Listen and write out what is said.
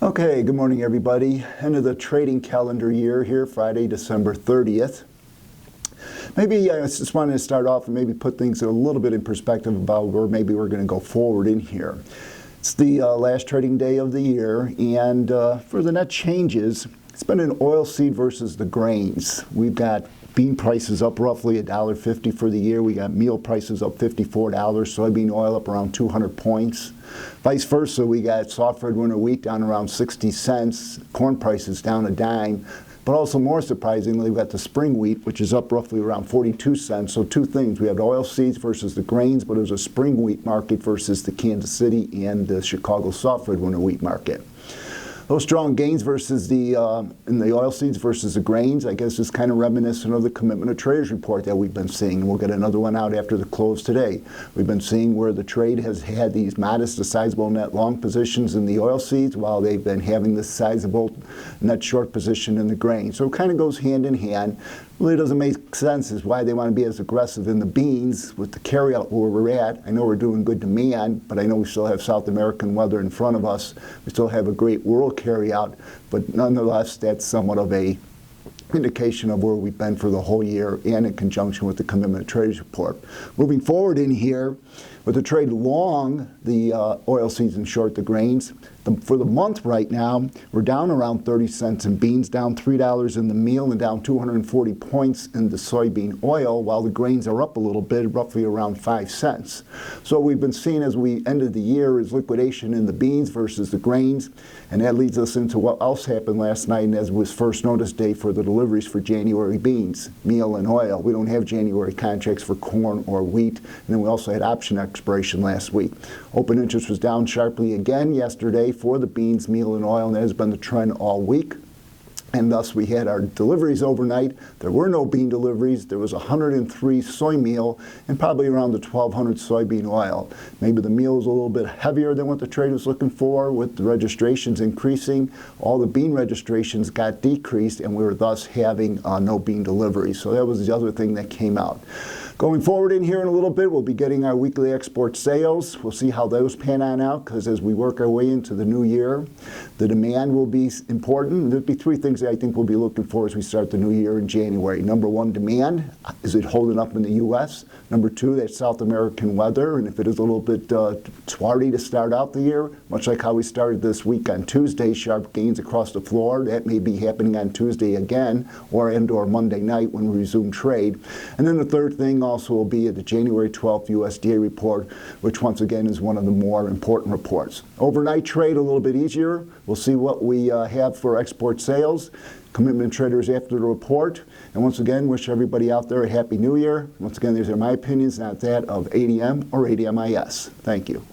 Okay, good morning everybody. End of the trading calendar year here, Friday, December 30th. Maybe I just wanted to start off and maybe put things a little bit in perspective about where maybe we're going to go forward in here. It's the last trading day of the year, and for the net changes, it's been an oilseed versus the grains. We've got bean prices up roughly $1.50 for the year. We got meal prices up $54, soybean oil up around 200 points. Vice versa, we got soft red winter wheat down around 60 cents, corn prices down a dime. But also more surprisingly, we've got the spring wheat, which is up roughly around 42 cents. So two things, we have oil seeds versus the grains, but there's a spring wheat market versus the Kansas City and the Chicago soft red winter wheat market. Those strong gains versus the in the oilseeds versus the grains, I guess, is kind of reminiscent of the commitment of traders report that we've been seeing. And we'll get another one out after the close today. We've been seeing where the trade has had these modest to sizable net long positions in the oilseeds, while they've been having this sizable net short position in the grain. So it kind of goes hand in hand. Really doesn't make sense is why they want to be as aggressive in the beans with the carryout where we're at. I know we're doing good demand, but I know we still have South American weather in front of us. We still have a great world carryout, but nonetheless, that's somewhat of a indication of where we've been for the whole year and in conjunction with the commitment of traders report. Moving forward in here, with the trade long the oilseeds and short the grains, for the month right now, we're down around 30 cents in beans, down $3 in the meal, and down 240 points in the soybean oil, while the grains are up a little bit, roughly around 5 cents. So we've been seeing as we ended the year is liquidation in the beans versus the grains, and that leads us into what else happened last night, and as was first notice day for the deliveries for January beans, meal, and oil. We don't have January contracts for corn or wheat, and then we also had option expiration last week. Open interest was down sharply again yesterday for the beans, meal, and oil, and that has been the trend all week. And thus we had our deliveries overnight. There were no bean deliveries. There was 103 soy meal and probably around the 1,200 soybean oil. Maybe the meal was a little bit heavier than what the trade was looking for with the registrations increasing. All the bean registrations got decreased, and we were thus having no bean deliveries. So that was the other thing that came out. Going forward in here in a little bit, we'll be getting our weekly export sales. We'll see how those pan on out, because as we work our way into the new year, the demand will be important. There'll be three things that I think we'll be looking for as we start the new year in January. Number one, demand. Is it holding up in the U.S.? Number two, that South American weather, and if it is a little bit swarty to start out the year, much like how we started this week on Tuesday, sharp gains across the floor. That may be happening on Tuesday again, or Monday night when we resume trade. And then the third thing also will be the January 12th USDA report, which once again is one of the more important reports. Overnight trade a little bit easier. We'll see what we have for export sales. Commitment traders after the report. And once again, wish everybody out there a Happy New Year. Once again, these are my opinions, not that of ADM or ADMIS. Thank you.